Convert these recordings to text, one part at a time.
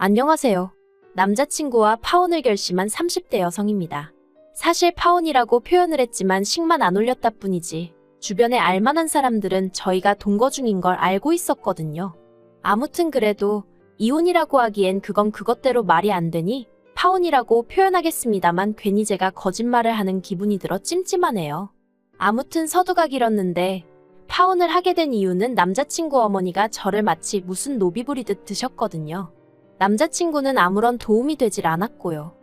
안녕하세요. 남자친구와 파혼을 결심한 30대 여성입니다. 사실 파혼이라고 표현을 했지만 식만 안 올렸다 뿐이지 주변에 알만한 사람들은 저희가 동거 중인 걸 알고 있었거든요. 아무튼 그래도 이혼이라고 하기엔 그건 그것대로 말이 안 되니 파혼이라고 표현하겠습니다만 괜히 제가 거짓말을 하는 기분이 들어 찜찜하네요. 아무튼 서두가 길었는데 파혼을 하게 된 이유는 남자친구 어머니가 저를 마치 무슨 노비 부리듯 드셨거든요. 남자친구는 아무런 도움이 되질 않았고요.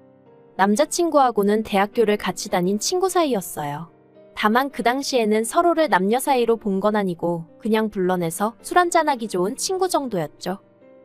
남자친구하고는 대학교를 같이 다닌 친구 사이였어요. 다만 그 당시에는 서로를 남녀 사이로 본 건 아니고 그냥 불러내서 술 한잔하기 좋은 친구 정도였죠.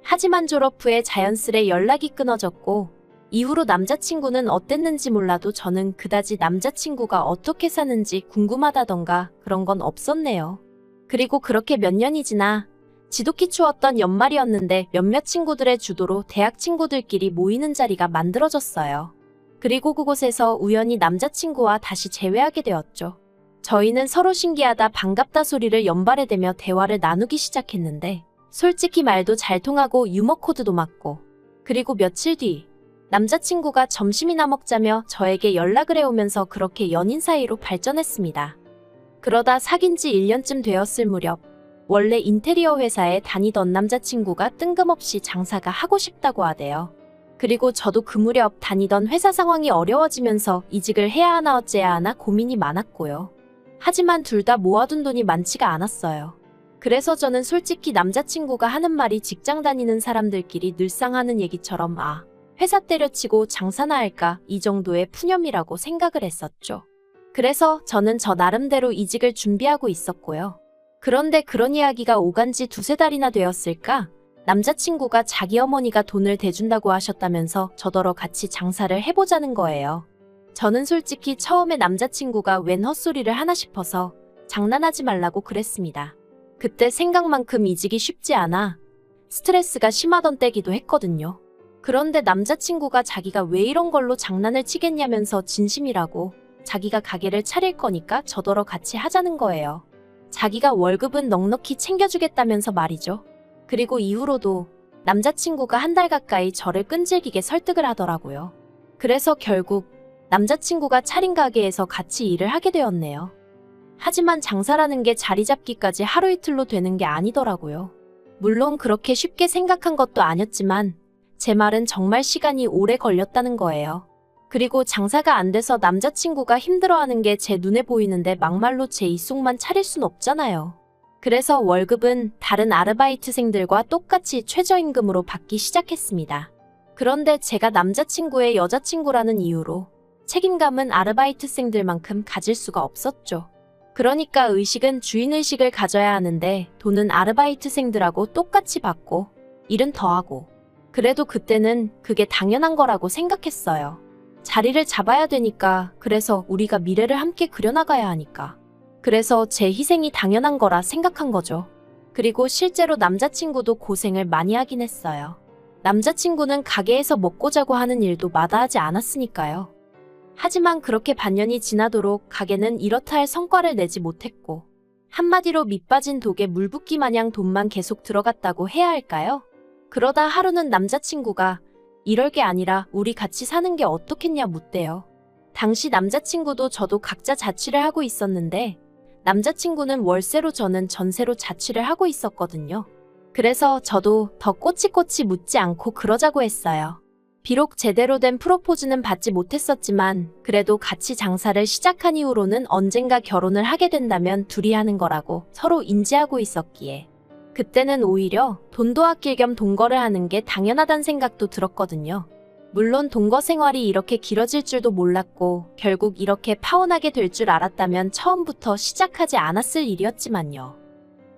하지만 졸업 후에 자연스레 연락이 끊어졌고 이후로 남자친구는 어땠는지 몰라도 저는 그다지 남자친구가 어떻게 사는지 궁금하다던가 그런 건 없었네요. 그리고 그렇게 몇 년이 지나 지독히 추웠던 연말이었는데 몇몇 친구들의 주도로 대학 친구들끼리 모이는 자리가 만들어졌어요. 그리고 그곳에서 우연히 남자친구와 다시 재회하게 되었죠. 저희는 서로 신기하다 반갑다 소리를 연발해대며 대화를 나누기 시작했는데 솔직히 말도 잘 통하고 유머 코드도 맞고 그리고 며칠 뒤 남자친구가 점심이나 먹자며 저에게 연락을 해오면서 그렇게 연인 사이로 발전했습니다. 그러다 사귄 지 1년쯤 되었을 무렵 원래 인테리어 회사에 다니던 남자친구가 뜬금없이 장사가 하고 싶다고 하대요. 그리고 저도 그 무렵 다니던 회사 상황이 어려워지면서 이직을 해야 하나 어째야 하나 고민이 많았고요. 하지만 둘 다 모아둔 돈이 많지가 않았어요. 그래서 저는 솔직히 남자친구가 하는 말이 직장 다니는 사람들끼리 늘상 하는 얘기처럼 회사 때려치고 장사나 할까 이 정도의 푸념이라고 생각을 했었죠. 그래서 저는 저 나름대로 이직을 준비하고 있었고요. 그런데 그런 이야기가 오간 지 두세 달이나 되었을까? 남자친구가 자기 어머니가 돈을 대준다고 하셨다면서 저더러 같이 장사를 해보자는 거예요. 저는 솔직히 처음에 남자친구가 웬 헛소리를 하나 싶어서 장난하지 말라고 그랬습니다. 그때 생각만큼 이직이 쉽지 않아 스트레스가 심하던 때기도 했거든요. 그런데 남자친구가 자기가 왜 이런 걸로 장난을 치겠냐면서 진심이라고 자기가 가게를 차릴 거니까 저더러 같이 하자는 거예요. 자기가 월급은 넉넉히 챙겨주겠다면서 말이죠. 그리고 이후로도 남자친구가 한 달 가까이 저를 끈질기게 설득을 하더라고요. 그래서 결국 남자친구가 차린 가게에서 같이 일을 하게 되었네요. 하지만 장사라는 게 자리 잡기까지 하루 이틀로 되는 게 아니더라고요. 물론 그렇게 쉽게 생각한 것도 아니었지만 제 말은 정말 시간이 오래 걸렸다는 거예요. 그리고 장사가 안 돼서 남자친구가 힘들어하는 게 제 눈에 보이는데 막말로 제 입속만 차릴 순 없잖아요. 그래서 월급은 다른 아르바이트생들과 똑같이 최저임금으로 받기 시작했습니다. 그런데 제가 남자친구의 여자친구라는 이유로 책임감은 아르바이트생들만큼 가질 수가 없었죠. 그러니까 의식은 주인의식을 가져야 하는데 돈은 아르바이트생들하고 똑같이 받고 일은 더하고 그래도 그때는 그게 당연한 거라고 생각했어요. 자리를 잡아야 되니까 그래서 우리가 미래를 함께 그려나가야 하니까 그래서 제 희생이 당연한 거라 생각한 거죠. 그리고 실제로 남자친구도 고생을 많이 하긴 했어요. 남자친구는 가게에서 먹고 자고 하는 일도 마다하지 않았으니까요. 하지만 그렇게 반년이 지나도록 가게는 이렇다 할 성과를 내지 못했고 한마디로 밑빠진 독에 물 붓기 마냥 돈만 계속 들어갔다고 해야 할까요? 그러다 하루는 남자친구가 이럴 게 아니라 우리 같이 사는 게 어떻겠냐 묻대요. 당시 남자친구도 저도 각자 자취를 하고 있었는데 남자친구는 월세로 저는 전세로 자취를 하고 있었거든요. 그래서 저도 더 꼬치꼬치 묻지 않고 그러자고 했어요. 비록 제대로 된 프로포즈는 받지 못했었지만 그래도 같이 장사를 시작한 이후로는 언젠가 결혼을 하게 된다면 둘이 하는 거라고 서로 인지하고 있었기에 그때는 오히려 돈도 아낄 겸 동거를 하는 게 당연하단 생각도 들었거든요. 물론 동거 생활이 이렇게 길어질 줄도 몰랐고 결국 이렇게 파혼하게 될 줄 알았다면 처음부터 시작하지 않았을 일이었지만요.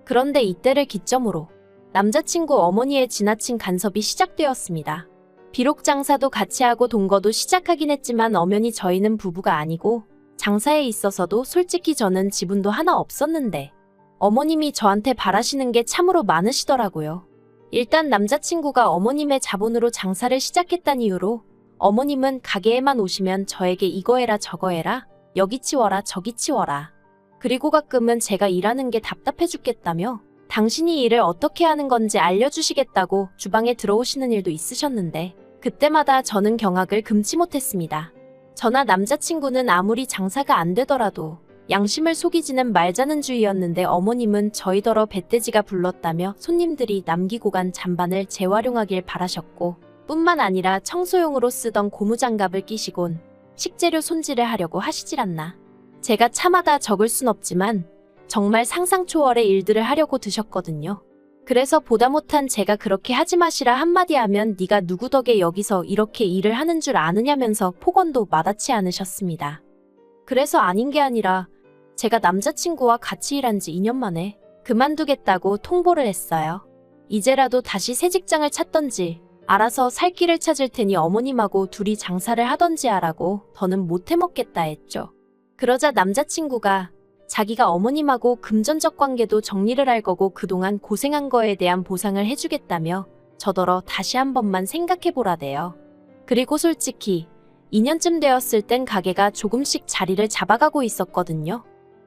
그런데 이때를 기점으로 남자친구 어머니의 지나친 간섭이 시작되었습니다. 비록 장사도 같이 하고 동거도 시작하긴 했지만 엄연히 저희는 부부가 아니고 장사에 있어서도 솔직히 저는 지분도 하나 없었는데 어머님이 저한테 바라시는 게 참으로 많으시더라고요. 일단 남자친구가 어머님의 자본으로 장사를 시작했다는 이유로 어머님은 가게에만 오시면 저에게 이거 해라 저거 해라 여기 치워라 저기 치워라 그리고 가끔은 제가 일하는 게 답답해 죽겠다며 당신이 일을 어떻게 하는 건지 알려주시겠다고 주방에 들어오시는 일도 있으셨는데 그때마다 저는 경악을 금치 못했습니다. 저나 남자친구는 아무리 장사가 안 되더라도 양심을 속이지는 말자는 주의였는데 어머님은 저희더러 배떼지가 불렀다며 손님들이 남기고 간 잔반을 재활용하길 바라셨고 뿐만 아니라 청소용으로 쓰던 고무장갑을 끼시곤 식재료 손질을 하려고 하시질 않나. 제가 참아다 적을 순 없지만 정말 상상 초월의 일들을 하려고 드셨거든요. 그래서 보다 못한 제가 그렇게 하지 마시라 한마디 하면 네가 누구 덕에 여기서 이렇게 일을 하는 줄 아느냐면서 폭언도 마다치 않으셨습니다. 그래서 아닌 게 아니라 제가 남자친구와 같이 일한 지 2년 만에 그만두겠다고 통보를 했어요. 이제라도 다시 새 직장을 찾던지 알아서 살 길을 찾을 테니 어머님하고 둘이 장사를 하던지 하라고 더는 못 해먹겠다 했죠. 그러자 남자친구가 자기가 어머님하고 금전적 관계도 정리를 할 거고 그동안 고생한 거에 대한 보상을 해주겠다며 저더러 다시 한 번만 생각해보라대요. 그리고 솔직히 2년쯤 되었을 땐 가게가 조금씩 자리를 잡아가고 있었거든요.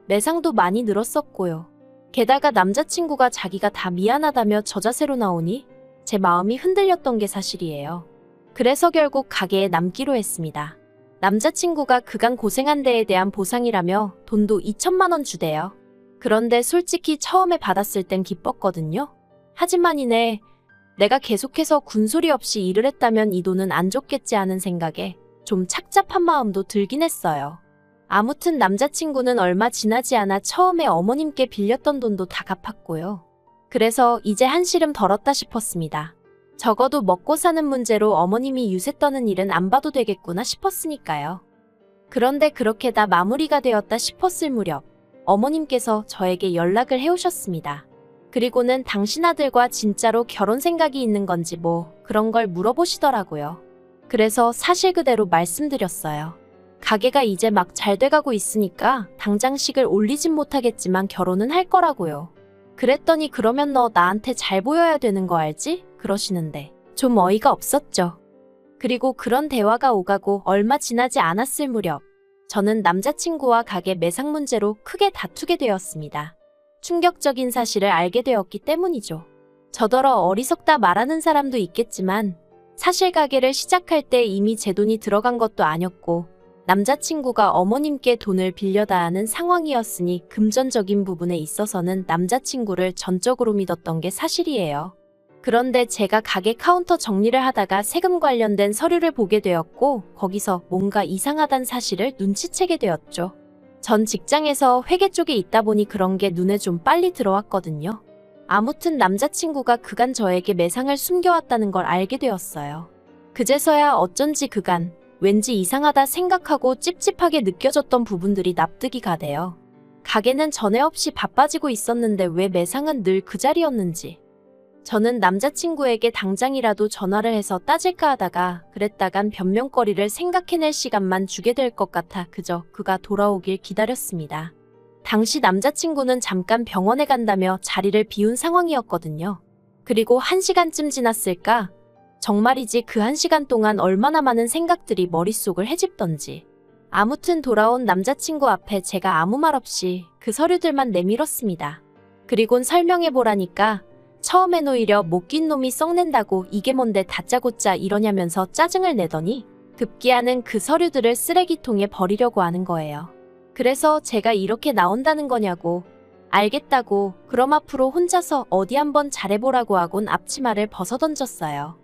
매상도 많이 늘었었고요. 게다가 남자친구가 자기가 다 미안하다며 저자세로 나오니 제 마음이 흔들렸던 게 사실이에요. 그래서 결국 가게에 남기로 했습니다. 남자친구가 그간 고생한 데에 대한 보상이라며 돈도 2천만 원 주대요. 그런데 솔직히 처음에 받았을 땐 기뻤거든요. 하지만 이내 내가 계속해서 군소리 없이 일을 했다면 이 돈은 안 줬겠지 하는 생각에 좀 착잡한 마음도 들긴 했어요. 아무튼 남자친구는 얼마 지나지 않아 처음에 어머님께 빌렸던 돈도 다 갚았고요. 그래서 이제 한시름 덜었다 싶었습니다. 적어도 먹고 사는 문제로 어머님이 유세 떠는 일은 안 봐도 되겠구나 싶었으니까요. 그런데 그렇게 다 마무리가 되었다 싶었을 무렵 어머님께서 저에게 연락을 해오셨습니다. 그리고는 당신 아들과 진짜로 결혼 생각이 있는 건지 뭐 그런 걸 물어보시더라고요. 그래서 사실 그대로 말씀드렸어요. 가게가 이제 막 잘 돼가고 있으니까 당장 식을 올리진 못하겠지만 결혼은 할 거라고요. 그랬더니 그러면 너 나한테 잘 보여야 되는 거 알지? 그러시는데 좀 어이가 없었죠. 그리고 그런 대화가 오가고 얼마 지나지 않았을 무렵 저는 남자친구와 가게 매상 문제로 크게 다투게 되었습니다. 충격적인 사실을 알게 되었기 때문이죠. 저더러 어리석다 말하는 사람도 있겠지만 사실 가게를 시작할 때 이미 제 돈이 들어간 것도 아니었고 남자친구가 어머님께 돈을 빌려다 하는 상황이었으니 금전적인 부분에 있어서는 남자친구를 전적으로 믿었던 게 사실이에요. 그런데 제가 가게 카운터 정리를 하다가 세금 관련된 서류를 보게 되었고 거기서 뭔가 이상하단 사실을 눈치채게 되었죠. 전 직장에서 회계 쪽에 있다 보니 그런 게 눈에 좀 빨리 들어왔거든요. 아무튼 남자친구가 그간 저에게 매상을 숨겨왔다는 걸 알게 되었어요. 그제서야 어쩐지 그간 왠지 이상하다 생각하고 찝찝하게 느껴졌던 부분들이 납득이 가대요. 가게는 전에 없이 바빠지고 있었는데 왜 매상은 늘 그 자리였는지. 저는 남자친구에게 당장이라도 전화를 해서 따질까 하다가 그랬다간 변명거리를 생각해낼 시간만 주게 될 것 같아 그저 그가 돌아오길 기다렸습니다. 당시 남자친구는 잠깐 병원에 간다며 자리를 비운 상황이었거든요. 그리고 1시간쯤 지났을까? 정말이지 그 1시간 동안 얼마나 많은 생각들이 머릿속을 헤집던지. 아무튼 돌아온 남자친구 앞에 제가 아무 말 없이 그 서류들만 내밀었습니다. 그리곤 설명해보라니까 처음엔 오히려 못 낀 놈이 썩낸다고 이게 뭔데 다짜고짜 이러냐면서 짜증을 내더니 급기야는 그 서류들을 쓰레기통에 버리려고 하는 거예요. 그래서 제가 이렇게 나온다는 거냐고. 알겠다고 그럼 앞으로 혼자서 어디 한번 잘해보라고 하곤 앞치마를 벗어던졌어요.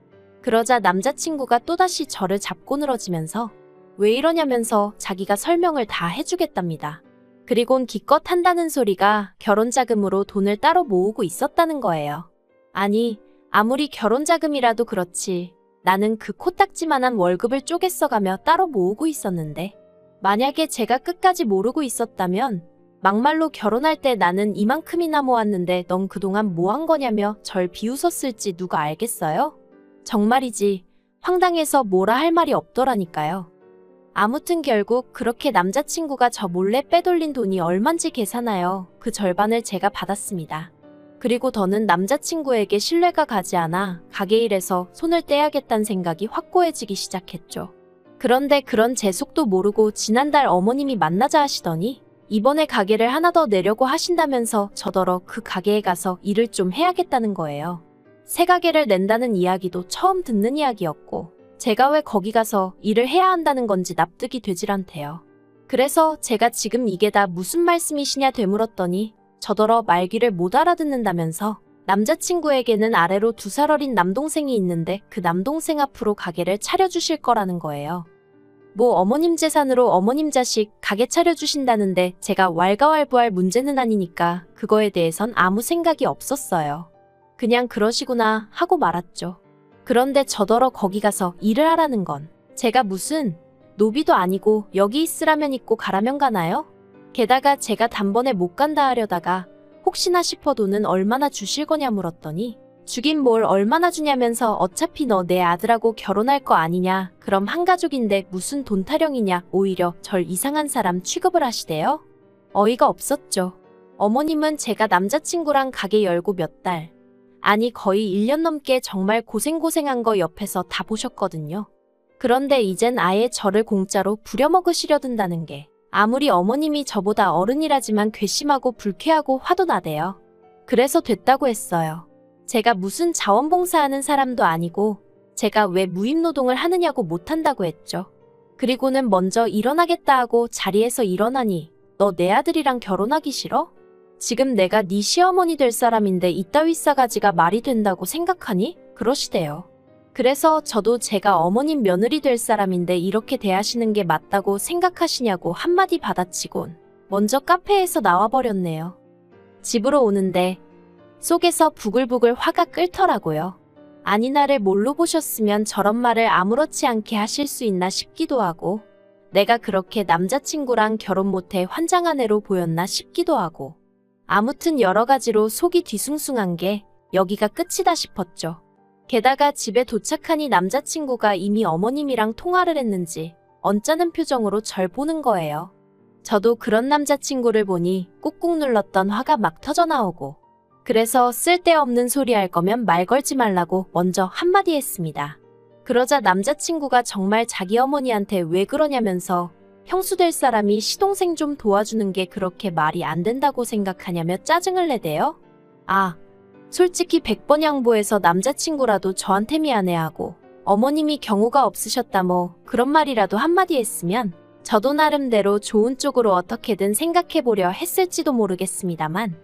그러자 남자친구가 또다시 저를 잡고 늘어지면서 왜 이러냐면서 자기가 설명을 다 해주겠답니다. 그리곤 기껏 한다는 소리가 결혼자금으로 돈을 따로 모으고 있었다는 거예요. 아니, 아무리 결혼자금이라도 그렇지. 나는 그 코딱지만한 월급을 쪼개 써가며 따로 모으고 있었는데 만약에 제가 끝까지 모르고 있었다면 막말로 결혼할 때 나는 이만큼이나 모았는데 넌 그동안 뭐 한 거냐며 절 비웃었을지 누가 알겠어요? 정말이지 황당해서 뭐라 할 말이 없더라니까요. 아무튼 결국 그렇게 남자친구가 저 몰래 빼돌린 돈이 얼만지 계산하여 그 절반을 제가 받았습니다. 그리고 더는 남자친구에게 신뢰가 가지 않아 가게 일에서 손을 떼야겠다는 생각이 확고해지기 시작했죠. 그런데 그런 제 속도 모르고 지난달 어머님이 만나자 하시더니 이번에 가게를 하나 더 내려고 하신다면서 저더러 그 가게에 가서 일을 좀 해야겠다는 거예요. 새 가게를 낸다는 이야기도 처음 듣는 이야기였고 제가 왜 거기 가서 일을 해야 한다는 건지 납득이 되질 않대요. 그래서 제가 지금 이게 다 무슨 말씀이시냐 되물었더니 저더러 말귀를 못 알아듣는다면서 남자친구에게는 아래로 2살 어린 남동생이 있는데 그 남동생 앞으로 가게를 차려주실 거라는 거예요. 뭐 어머님 재산으로 어머님 자식 가게 차려주신다는데 제가 왈가왈부할 문제는 아니니까 그거에 대해선 아무 생각이 없었어요. 그냥 그러시구나 하고 말았죠. 그런데 저더러 거기 가서 일을 하라는 건 제가 무슨 노비도 아니고 여기 있으라면 있고 가라면 가나요? 게다가 제가 단번에 못 간다 하려다가 혹시나 싶어 돈은 얼마나 주실 거냐 물었더니 주긴 뭘 얼마나 주냐면서 어차피 너 내 아들하고 결혼할 거 아니냐. 그럼 한 가족인데 무슨 돈 타령이냐. 오히려 절 이상한 사람 취급을 하시대요. 어이가 없었죠. 어머님은 제가 남자친구랑 가게 열고 몇 달, 아니 거의 1년 넘게 정말 고생고생한 거 옆에서 다 보셨거든요. 그런데 이젠 아예 저를 공짜로 부려먹으시려 든다는 게 아무리 어머님이 저보다 어른이라지만 괘씸하고 불쾌하고 화도 나대요. 그래서 됐다고 했어요. 제가 무슨 자원봉사하는 사람도 아니고 제가 왜 무임노동을 하느냐고 못한다고 했죠. 그리고는 먼저 일어나겠다 하고 자리에서 일어나니 너 내 아들이랑 결혼하기 싫어? 지금 내가 네 시어머니 될 사람인데 이따위 싸가지가 말이 된다고 생각하니? 그러시대요. 그래서 저도 제가 어머님 며느리 될 사람인데 이렇게 대하시는 게 맞다고 생각하시냐고 한마디 받아치곤 먼저 카페에서 나와버렸네요. 집으로 오는데 속에서 부글부글 화가 끓더라고요. 아니 나를 뭘로 보셨으면 저런 말을 아무렇지 않게 하실 수 있나 싶기도 하고 내가 그렇게 남자친구랑 결혼 못해 환장한 애로 보였나 싶기도 하고 아무튼 여러 가지로 속이 뒤숭숭한 게 여기가 끝이다 싶었죠. 게다가 집에 도착하니 남자친구가 이미 어머님이랑 통화를 했는지 언짢은 표정으로 절 보는 거예요. 저도 그런 남자친구를 보니 꾹꾹 눌렀던 화가 막 터져나오고 그래서 쓸데없는 소리 할 거면 말 걸지 말라고 먼저 한마디 했습니다. 그러자 남자친구가 정말 자기 어머니한테 왜 그러냐면서 형수 될 사람이 시동생 좀 도와주는 게 그렇게 말이 안 된다고 생각하냐며 짜증을 내대요. 아, 솔직히 100번 양보해서 남자친구라도 저한테 미안해하고 어머님이 경우가 없으셨다 뭐 그런 말이라도 한마디 했으면 저도 나름대로 좋은 쪽으로 어떻게든 생각해보려 했을지도 모르겠습니다만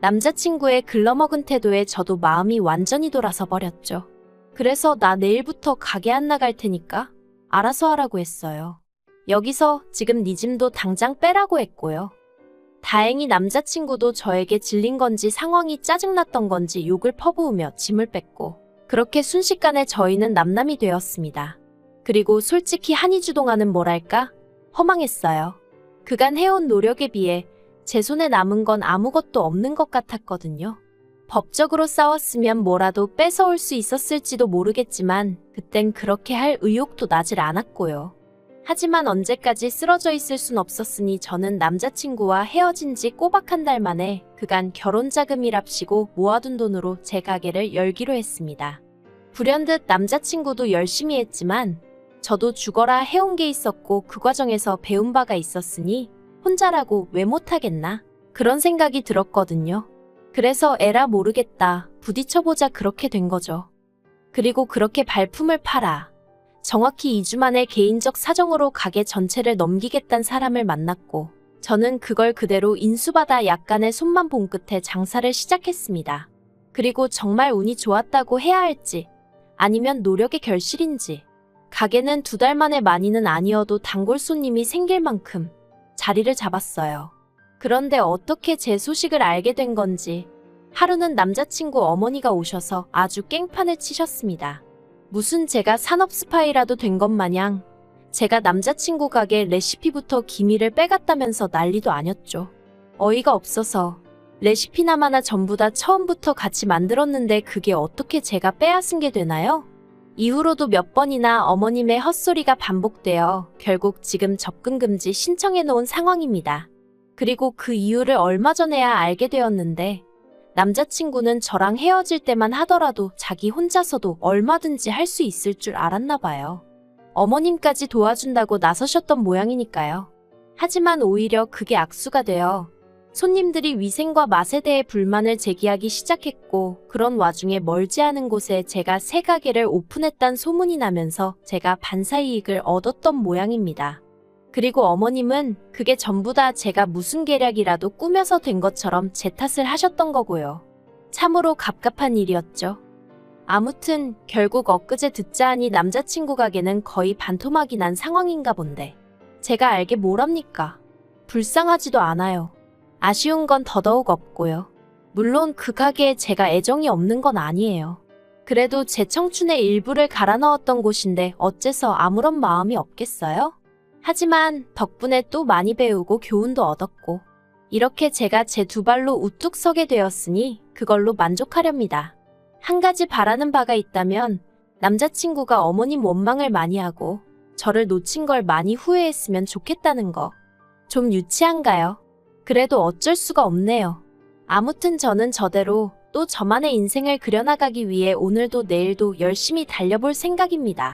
남자친구의 글러먹은 태도에 저도 마음이 완전히 돌아서 버렸죠. 그래서 나 내일부터 가게 안 나갈 테니까 알아서 하라고 했어요. 여기서 지금 네 짐도 당장 빼라고 했고요. 다행히 남자친구도 저에게 질린 건지 상황이 짜증났던 건지 욕을 퍼부으며 짐을 뺐고 그렇게 순식간에 저희는 남남이 되었습니다. 그리고 솔직히 한이주동안은 뭐랄까? 허망했어요. 그간 해온 노력에 비해 제 손에 남은 건 아무것도 없는 것 같았거든요. 법적으로 싸웠으면 뭐라도 뺏어올 수 있었을지도 모르겠지만 그땐 그렇게 할 의욕도 나질 않았고요. 하지만 언제까지 쓰러져 있을 순 없었으니 저는 남자친구와 헤어진 지 꼬박 한 달 만에 그간 결혼자금이랍시고 모아둔 돈으로 제 가게를 열기로 했습니다. 불현듯 남자친구도 열심히 했지만 저도 죽어라 해온 게 있었고 그 과정에서 배운 바가 있었으니 혼자라고 왜 못하겠나 그런 생각이 들었거든요. 그래서 에라 모르겠다 부딪혀보자 그렇게 된 거죠. 그리고 그렇게 발품을 팔아 정확히 2주 만에 개인적 사정으로 가게 전체를 넘기겠다는 사람을 만났고 저는 그걸 그대로 인수받아 약간의 손만 본 끝에 장사를 시작했습니다. 그리고 정말 운이 좋았다고 해야 할지 아니면 노력의 결실인지 가게는 2달 만에 많이는 아니어도 단골 손님이 생길 만큼 자리를 잡았어요. 그런데 어떻게 제 소식을 알게 된 건지 하루는 남자친구 어머니가 오셔서 아주 깽판을 치셨습니다. 무슨 제가 산업 스파이라도 된 것 마냥 제가 남자친구 가게 레시피부터 기밀을 빼갔다면서 난리도 아녔죠. 어이가 없어서 레시피나마나 전부 다 처음부터 같이 만들었는데 그게 어떻게 제가 빼앗은 게 되나요? 이후로도 몇 번이나 어머님의 헛소리가 반복되어 결국 지금 접근금지 신청해 놓은 상황입니다. 그리고 그 이유를 얼마 전에야 알게 되었는데 남자친구는 저랑 헤어질 때만 하더라도 자기 혼자서도 얼마든지 할 수 있을 줄 알았나 봐요. 어머님까지 도와준다고 나서셨던 모양이니까요. 하지만 오히려 그게 악수가 되어 손님들이 위생과 맛에 대해 불만을 제기하기 시작했고, 그런 와중에 멀지 않은 곳에 제가 새 가게를 오픈했단 소문이 나면서 제가 반사이익을 얻었던 모양입니다. 그리고 어머님은 그게 전부 다 제가 무슨 계략이라도 꾸며서 된 것처럼 제 탓을 하셨던 거고요. 참으로 갑갑한 일이었죠. 아무튼 결국 엊그제 듣자 하니 남자친구 가게는 거의 반토막이 난 상황인가 본데 제가 알게 뭘 합니까? 불쌍하지도 않아요. 아쉬운 건 더더욱 없고요. 물론 그 가게에 제가 애정이 없는 건 아니에요. 그래도 제 청춘의 일부를 갈아 넣었던 곳인데 어째서 아무런 마음이 없겠어요? 하지만 덕분에 또 많이 배우고 교훈도 얻었고, 이렇게 제가 제 두 발로 우뚝 서게 되었으니 그걸로 만족하렵니다. 한 가지 바라는 바가 있다면 남자친구가 어머님 원망을 많이 하고 저를 놓친 걸 많이 후회했으면 좋겠다는 거. 좀 유치한가요? 그래도 어쩔 수가 없네요. 아무튼 저는 저대로 또 저만의 인생을 그려나가기 위해 오늘도 내일도 열심히 달려볼 생각입니다.